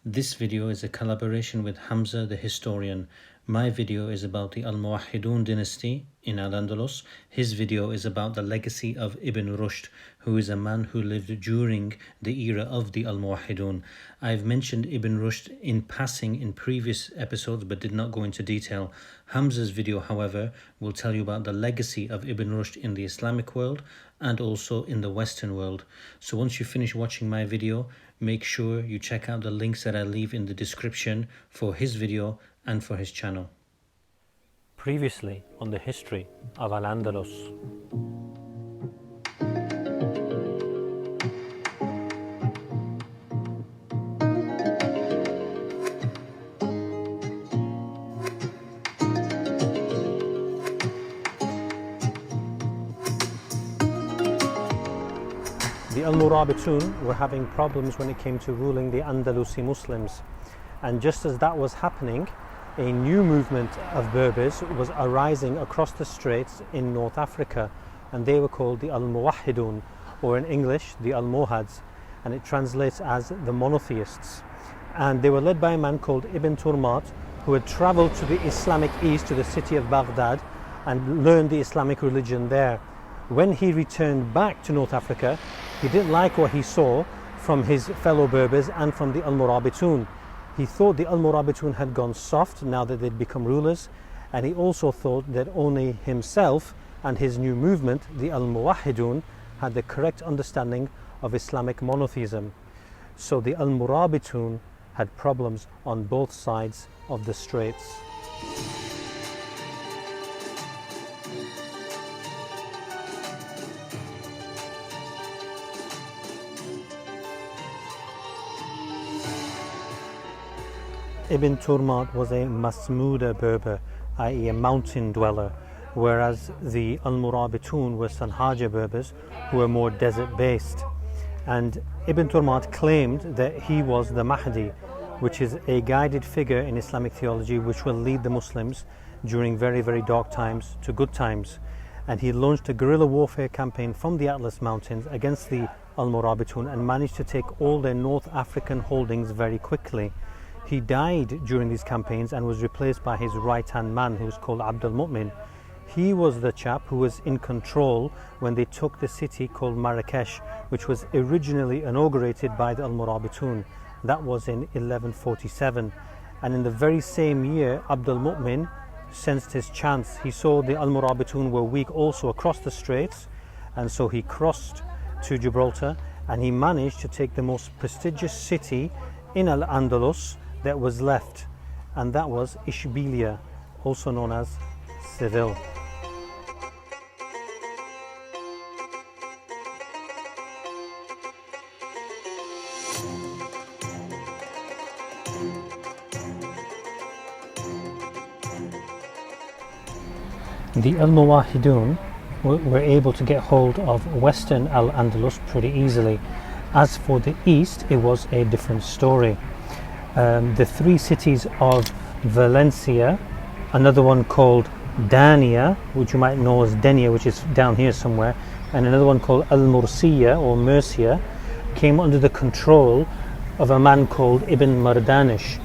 This video is a collaboration with Hamza the historian. My video is about the Al-Muwahhidun dynasty in Al-Andalus. His video is about the legacy of Ibn Rushd, who is a man who lived during the era of the Al-Muwahhidun. I've mentioned Ibn Rushd in passing in previous episodes but did not go into detail. Hamza's video, however, will tell you about the legacy of Ibn Rushd in the Islamic world and also in the Western world. So once you finish watching my video, make sure you check out the links that I leave in the description for his video and for his channel. Previously on the history of Al-Andalus. The Al-Muwahhidun were having problems when it came to ruling the Andalusi Muslims, and just as that was happening, a new movement of Berbers was arising across the straits in North Africa, and they were called the Al-Muwahhidun, or in English the Al-Mohads, and it translates as the monotheists. And they were led by a man called Ibn Turmat, who had travelled to the Islamic East, to the city of Baghdad, and learned the Islamic religion there. When he returned back to North Africa, he didn't like what he saw from his fellow Berbers and from the Al-Muwahhidun. He thought the Al-Muwahhidun had gone soft now that they'd become rulers, and he also thought that only himself and his new movement, the Al-Muwahhidun, had the correct understanding of Islamic monotheism. So the Al-Muwahhidun had problems on both sides of the straits. Ibn Turmat was a Masmuda Berber, i.e. a mountain dweller, whereas the Al-Muwahhidun were Sanhaja Berbers, who were more desert based. And Ibn Turmat claimed that he was the Mahdi, which is a guided figure in Islamic theology which will lead the Muslims during very, very dark times to good times. And he launched a guerrilla warfare campaign from the Atlas Mountains against the Al-Muwahhidun and managed to take all their North African holdings very quickly. He died during these campaigns and was replaced by his right-hand man, who was called Abdul Mu'min. He was the chap who was in control when they took the city called Marrakesh, which was originally inaugurated by the Al-Muwahhidun. That was in 1147. And in the very same year, Abdul Mu'min sensed his chance. He saw the Al-Muwahhidun were weak also across the straits, and so he crossed to Gibraltar, and he managed to take the most prestigious city in Al-Andalus that was left, and that was Ishbilia, also known as Seville. The Al-Muwahhidun were able to get hold of Western Al-Andalus pretty easily. As for the East, it was a different story. The three cities of Valencia, another one called Dania, which you might know as Denia, which is down here somewhere, and another one called Al-Mursiya or Murcia, came under the control of a man called Ibn Mardanish,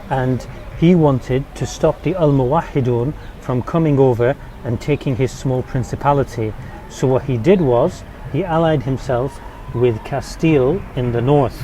and he wanted to stop the Al-Muwahhidun from coming over and taking his small principality. So what he did was he allied himself with Castile in the north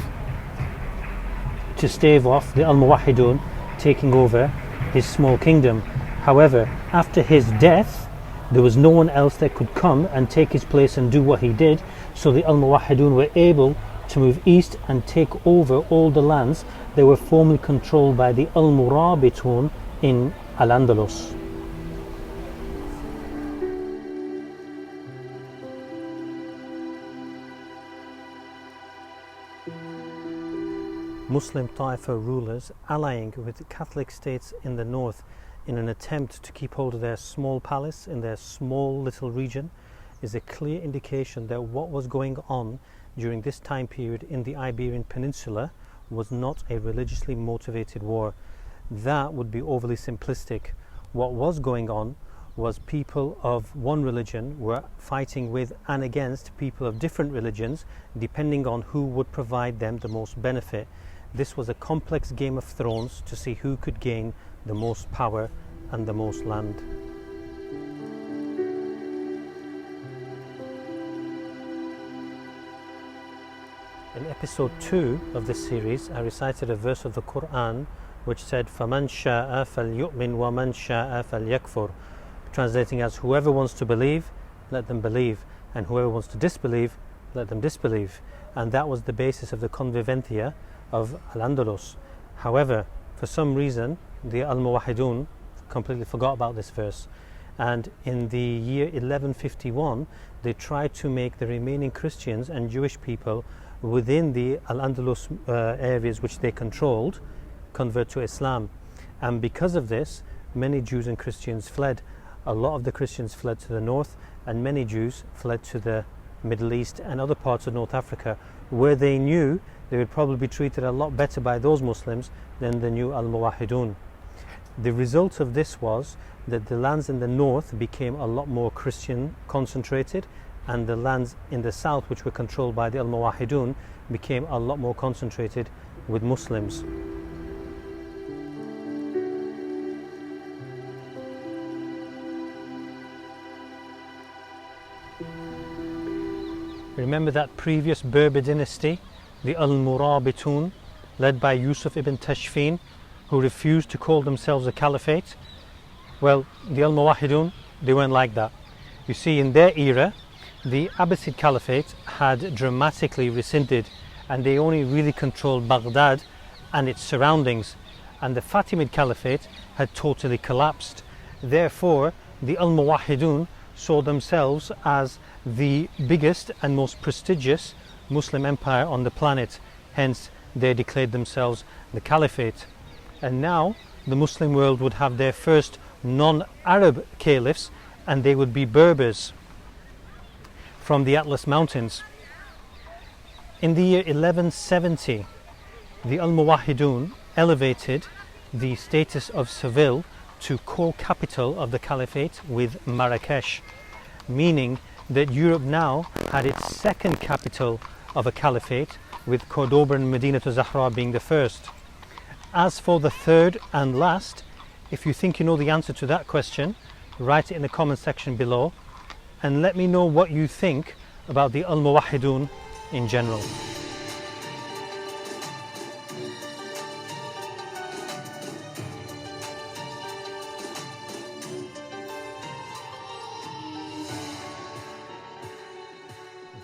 to stave off the Al-Muwahhidun taking over his small kingdom. However, after his death, there was no one else that could come and take his place and do what he did, so the Al-Muwahhidun were able to move east and take over all the lands that were formerly controlled by the Al-Muwahhidun in Al-Andalus. Muslim Taifa rulers allying with the Catholic states in the north in an attempt to keep hold of their small palace in their small little region is a clear indication that what was going on during this time period in the Iberian Peninsula was not a religiously motivated war. That would be overly simplistic. What was going on was people of one religion were fighting with and against people of different religions, depending on who would provide them the most benefit. This was a complex game of thrones to see who could gain the most power and the most land. In episode 2 of this series, I recited a verse of the Quran which said, فَمَنْ شَاءَ فَلْيُؤْمِنْ وَمَنْ شَاءَ فَلْيَكْفُرْ, translating as, whoever wants to believe, let them believe, and whoever wants to disbelieve, let them disbelieve. And that was the basis of the convivencia of Al-Andalus. However, for some reason, the Al-Muwahhidun completely forgot about this verse. And in the year 1151, they tried to make the remaining Christians and Jewish people within the Al-Andalus areas which they controlled convert to Islam. And because of this, many Jews and Christians fled. A lot of the Christians fled to the north, and many Jews fled to the Middle East and other parts of North Africa, where they knew they would probably be treated a lot better by those Muslims than the new Al-Muwahhidun. The result of this was that the lands in the north became a lot more Christian concentrated, and the lands in the south, which were controlled by the Al-Muwahhidun, became a lot more concentrated with Muslims. Remember that previous Berber dynasty, the Al-Muwahhidun, led by Yusuf ibn Tashfin, who refused to call themselves a caliphate? Well, the Al-Muwahhidun, they weren't like that. You see, in their era, the Abbasid Caliphate had dramatically rescinded, and they only really controlled Baghdad and its surroundings, and the Fatimid Caliphate had totally collapsed. Therefore, the Al-Muwahhidun saw themselves as the biggest and most prestigious Muslim empire on the planet. Hence, they declared themselves the Caliphate. And now, the Muslim world would have their first non-Arab caliphs, and they would be Berbers from the Atlas Mountains. In the year 1170, the Al-Muwahhidun elevated the status of Seville to co-capital of the Caliphate with Marrakesh, meaning that Europe now had its second capital of a Caliphate, with Cordoba and Medina to Zahra being the first. As for the third and last, if you think you know the answer to that question, write it in the comment section below, and let me know what you think about the Al-Muwahhidun in general.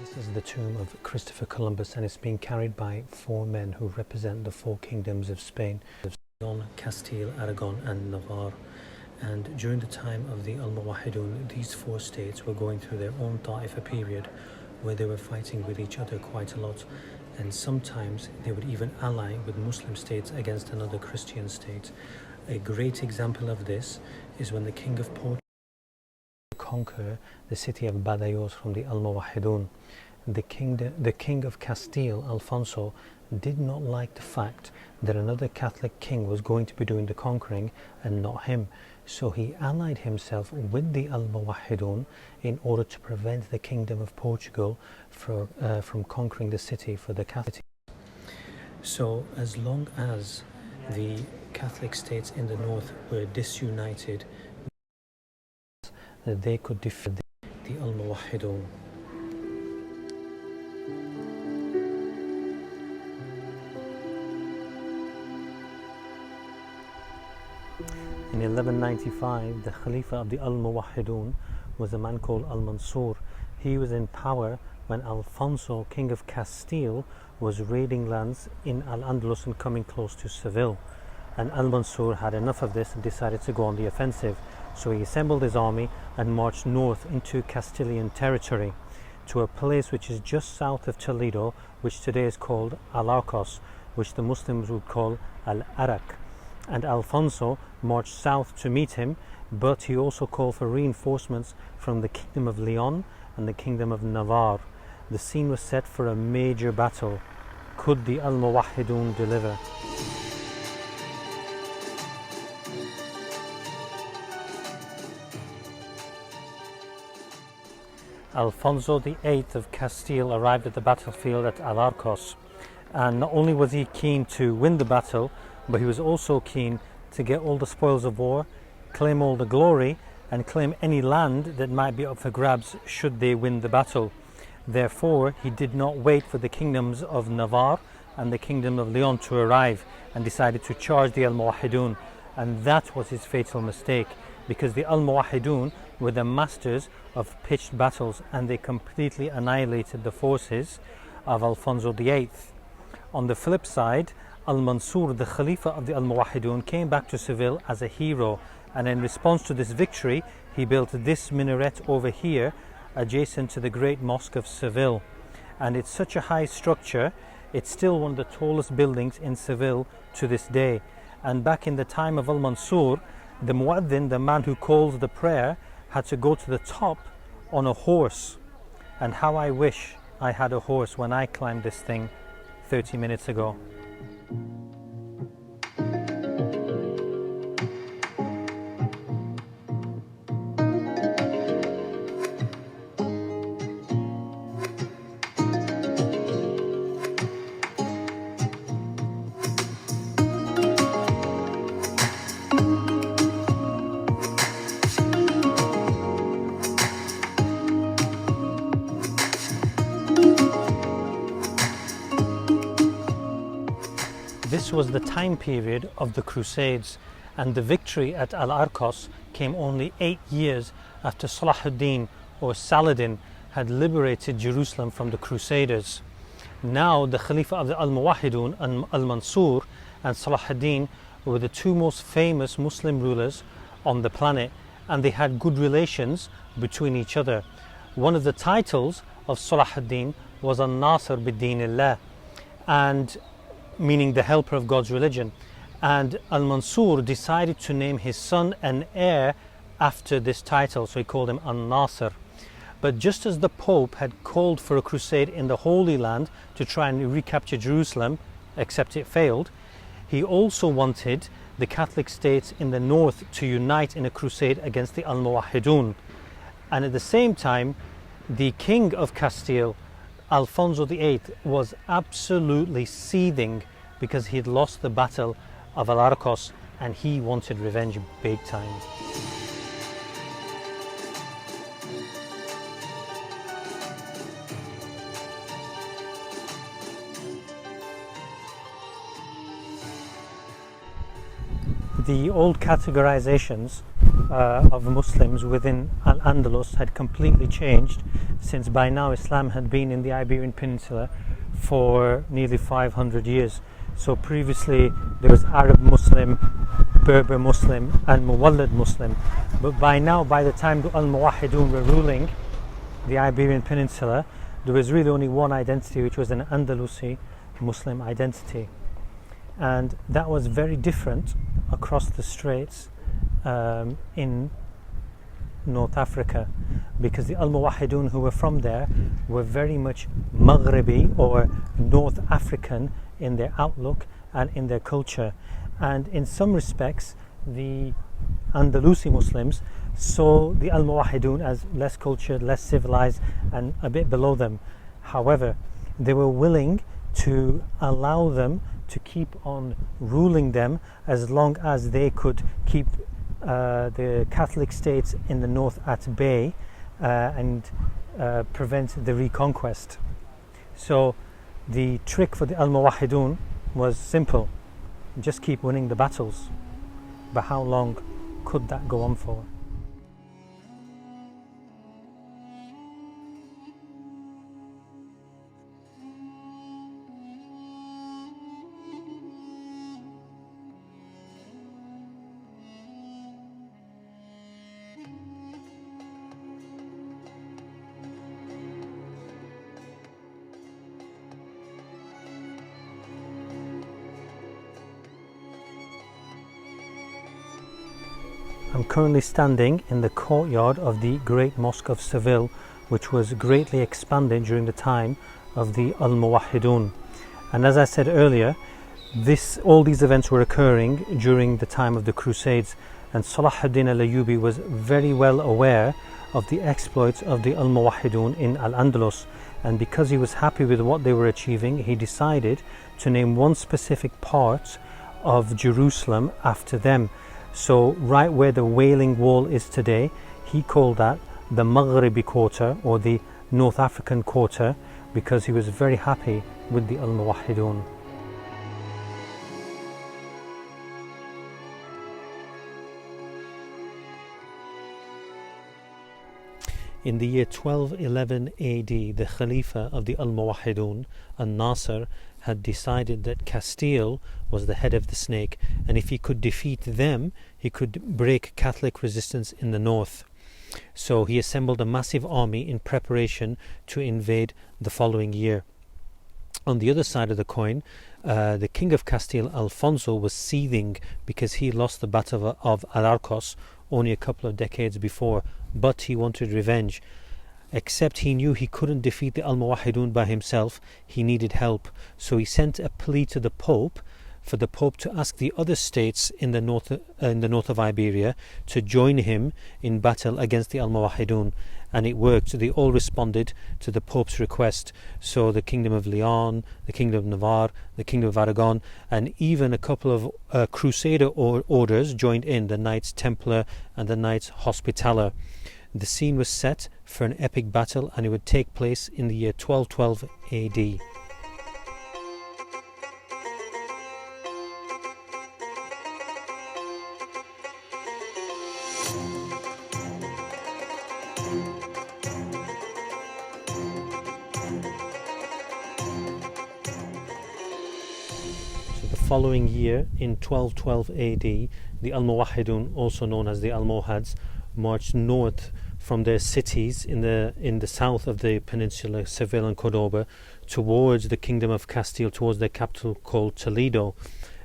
This is the tomb of Christopher Columbus, and it's being carried by 4 men who represent the 4 kingdoms of Spain: Castile, Aragon and Navarre. And during the time of the Al-Muwahhidun, these 4 states were going through their own Ta'ifa period, where they were fighting with each other quite a lot, and sometimes they would even ally with Muslim states against another Christian state. A great example of this is when the king of Portugal conquered the city of Badajoz from the Al-Muwahhidun. The king of Castile, Alfonso, did not like the fact that another Catholic king was going to be doing the conquering and not him. So he allied himself with the Al-Muwahhidun in order to prevent the kingdom of Portugal from conquering the city for the Catholics. So as long as the Catholic states in the north were disunited, they could defeat the Al-Muwahhidun. In 1195, the Khalifa of the Al-Muwahhidun was a man called Al-Mansur. He was in power when Alfonso, king of Castile, was raiding lands in Al-Andalus and coming close to Seville. And Al-Mansur had enough of this and decided to go on the offensive. So he assembled his army and marched north into Castilian territory to a place which is just south of Toledo, which today is called Al-Arcos, which the Muslims would call Al-Arak. And Alfonso marched south to meet him, but he also called for reinforcements from the kingdom of Leon and the kingdom of Navarre. The scene was set for a major battle. Could the Al-Muwahhidun deliver? Alfonso VIII of Castile arrived at the battlefield at Al-Arcos, And not only was he keen to win the battle, but he was also keen to get all the spoils of war, claim all the glory, and claim any land that might be up for grabs should they win the battle. Therefore, he did not wait for the kingdoms of Navarre and the kingdom of Leon to arrive, and decided to charge the Al-Muwahhidun. And that was his fatal mistake, because the Al-Muwahhidun were the masters of pitched battles, and they completely annihilated the forces of Alfonso VIII. On the flip side, Al-Mansur, the Khalifa of the Al-Muwahhidun, came back to Seville as a hero, and in response to this victory, he built this minaret over here, adjacent to the great mosque of Seville. And it's such a high structure, it's still one of the tallest buildings in Seville to this day. And back in the time of Al-Mansur, the Mu'adhin, the man who calls the prayer, had to go to the top on a horse. And how I wish I had a horse when I climbed this thing 30 minutes ago. This was the time period of the Crusades, and the victory at Al-Arcos came only 8 years after Salahuddin or Saladin had liberated Jerusalem from the Crusaders. Now the Khalifa of the Al-Muwahhidun and Al-Mansur and Salahuddin were the two most famous Muslim rulers on the planet, and they had good relations between each other. One of the titles of Salahuddin was Al-Nasir bid-Dinillah, and meaning the helper of God's religion. And Al-Mansur decided to name his son and heir after this title, so he called him Al-Nasir. But just as the Pope had called for a crusade in the Holy Land to try and recapture Jerusalem, except it failed, he also wanted the Catholic states in the north to unite in a crusade against the Al-Muwahhidun. And at the same time, the King of Castile, Alfonso VIII, was absolutely seething because he had lost the battle of Al-Arcos, and he wanted revenge big time. The old categorizations of Muslims within Al-Andalus had completely changed, since by now Islam had been in the Iberian Peninsula for nearly 500 years. So previously there was Arab Muslim, Berber Muslim and Muwallad Muslim, but by now, by the time the Al-Muwahhidun were ruling the Iberian Peninsula, there was really only one identity, which was an Andalusi Muslim identity. And that was very different across the straits in North Africa, because the Al-Muwahhidun who were from there were very much Maghribi or North African in their outlook and in their culture. And in some respects, the Andalusi Muslims saw the Al-Muwahhidun as less cultured, less civilized and a bit below them. However, they were willing to allow them to keep on ruling them as long as they could keep the Catholic states in the north at bay and prevent the reconquest. So the trick for the Al-Muwahhidun was simple: just keep winning the battles. But how long could that go on for? I'm currently standing in the courtyard of the Great Mosque of Seville, which was greatly expanded during the time of the Al-Muwahhidun. And as I said earlier, all these events were occurring during the time of the Crusades, and Salahuddin al-Ayyubi was very well aware of the exploits of the Al-Muwahhidun in Al-Andalus, and because he was happy with what they were achieving, he decided to name one specific part of Jerusalem after them. So right where the Wailing Wall is today, he called that the Maghribi Quarter, or the North African Quarter, because he was very happy with the Al-Muwahhidun. In the year 1211 AD, the Khalifa of the Al-Muwahhidun, Al-Nasr, had decided that Castile was the head of the snake, and if he could defeat them, he could break Catholic resistance in the north. So he assembled a massive army in preparation to invade the following year. On the other side of the coin, the king of Castile, Alfonso, was seething because he lost the battle of Alarcos only a couple of decades before, but he wanted revenge. Except he knew he couldn't defeat the Al-Muwahhidun by himself, he needed help. So he sent a plea to the Pope for the Pope to ask the other states in the north of Iberia to join him in battle against the Al-Muwahhidun, and it worked. They all responded to the Pope's request. So the Kingdom of Leon, the Kingdom of Navarre, the Kingdom of Aragon, and even a couple of Crusader orders joined in, the Knights Templar and the Knights Hospitaller. The scene was set for an epic battle, and it would take place in the year 1212 AD. Following year, in 1212 AD, the Al-Muwahhidun, also known as the Almohads, marched north from their cities in the south of the peninsula, Seville and Cordoba, towards the Kingdom of Castile, towards their capital called Toledo.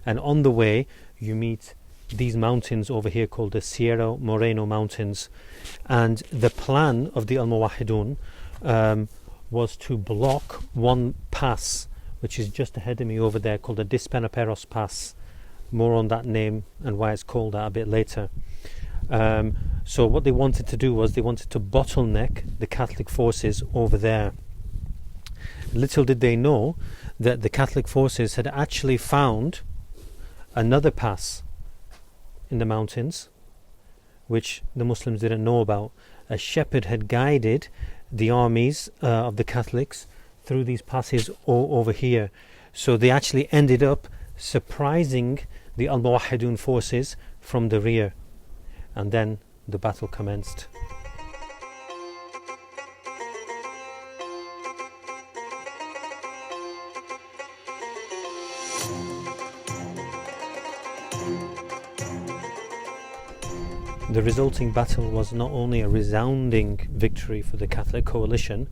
And on the way, you meet these mountains over here called the Sierra Moreno Mountains. And the plan of the Al-Muwahhidun was to block one pass, which is just ahead of me over there, called the Dispanaperos Pass. More on that name and why it's called that a bit later. So what they wanted to do was they wanted to bottleneck the Catholic forces over there. Little did they know that the Catholic forces had actually found another pass in the mountains, which the Muslims didn't know about. A shepherd had guided the armies of the Catholics through these passes over here. So they actually ended up surprising the Al-Muwahhidun forces from the rear. And then the battle commenced. The resulting battle was not only a resounding victory for the Catholic coalition,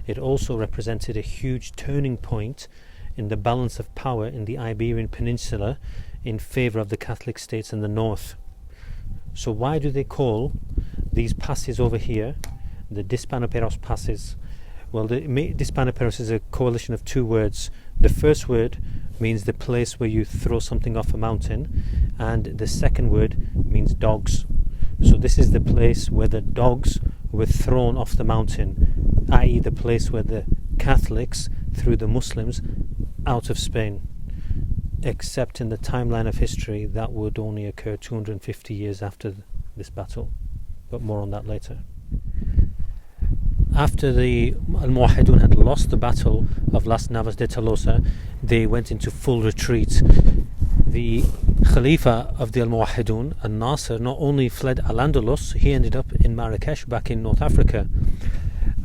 it also represented a huge turning point in the balance of power in the Iberian Peninsula in favour of the Catholic states in the north. So why do they call these passes over here the Dispanaperos passes? Well, the Dispanaperos is a coalition of two words. The first word means the place where you throw something off a mountain, and the second word means dogs. So this is the place where the dogs were thrown off the mountain, i.e. the place where the Catholics threw the Muslims out of Spain. Except in the timeline of history, that would only occur 250 years after this battle. But more on that later. After the Al-Muwahhidun had lost the battle of Las Navas de Tolosa, they went into full retreat. The Khalifa of the Al-Muwahhidun, Al-Nasr, not only fled Al-Andalus, he ended up in Marrakesh back in North Africa.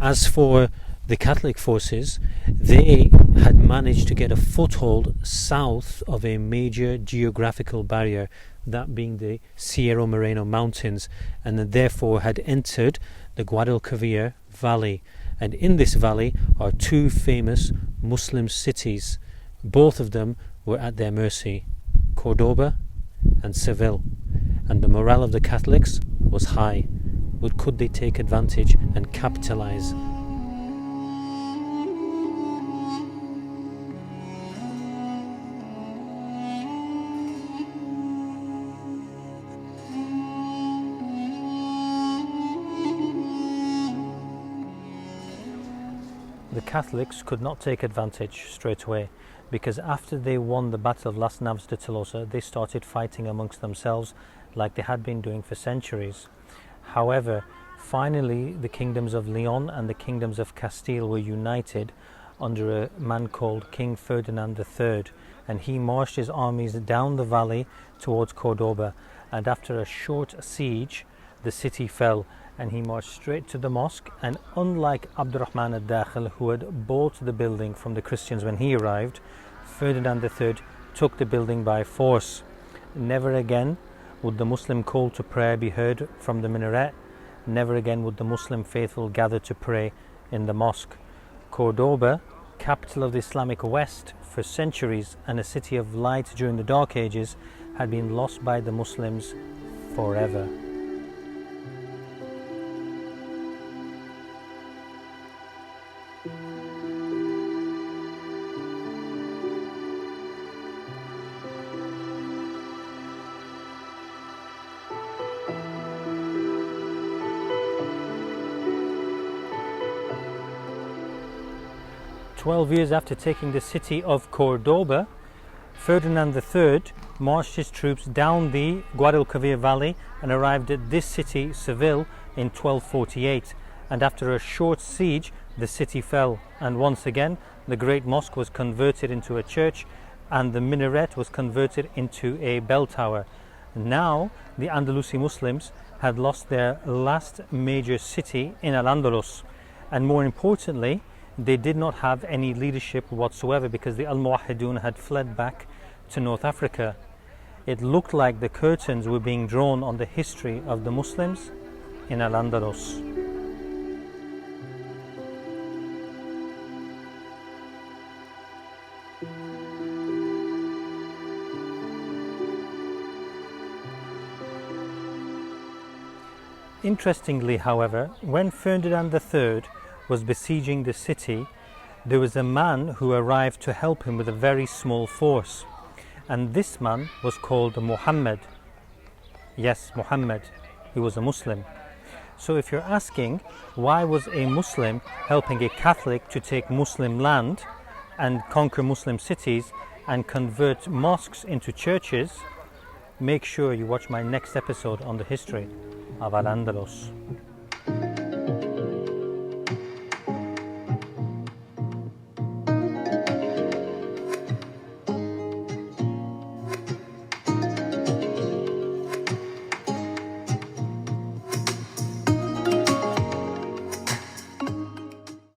As for the Catholic forces, they had managed to get a foothold south of a major geographical barrier, that being the Sierra Moreno Mountains, and therefore had entered the Guadalquivir Valley. And in this valley are two famous Muslim cities. Both of them were at their mercy, Cordoba and Seville, and the morale of the Catholics was high. But could they take advantage and capitalize? The Catholics could not take advantage straight away, because after they won the Battle of Las Navas de Tolosa, they started fighting amongst themselves like they had been doing for centuries. However, finally the kingdoms of Leon and the kingdoms of Castile were united under a man called King Ferdinand III, and he marched his armies down the valley towards Cordoba, and after a short siege the city fell, and he marched straight to the mosque. And unlike Abdurrahman al-Dakhil, who had bought the building from the Christians when he arrived, Ferdinand III took the building by force. Never again would the Muslim call to prayer be heard from the minaret. Never again would the Muslim faithful gather to pray in the mosque. Cordoba, capital of the Islamic West for centuries and a city of light during the Dark Ages, had been lost by the Muslims forever. 12 years after taking the city of Cordoba, Ferdinand III marched his troops down the Guadalquivir Valley and arrived at this city, Seville, in 1248. And after a short siege, the city fell, and once again the great mosque was converted into a church, and the minaret was converted into a bell tower. Now the Andalusi Muslims had lost their last major city in Al-Andalus, and more importantly, they did not have any leadership whatsoever, because the Al-Muwahhidun had fled back to North Africa. It looked like the curtains were being drawn on the history of the Muslims in Al-Andalus. Interestingly, however, when Ferdinand III was besieging the city, there was a man who arrived to help him with a very small force, and this man was called Muhammad. Yes, Muhammad. He was a Muslim. So if you're asking why was a Muslim helping a Catholic to take Muslim land and conquer Muslim cities and convert mosques into churches, make sure you watch my next episode on the history of Al-Andalus.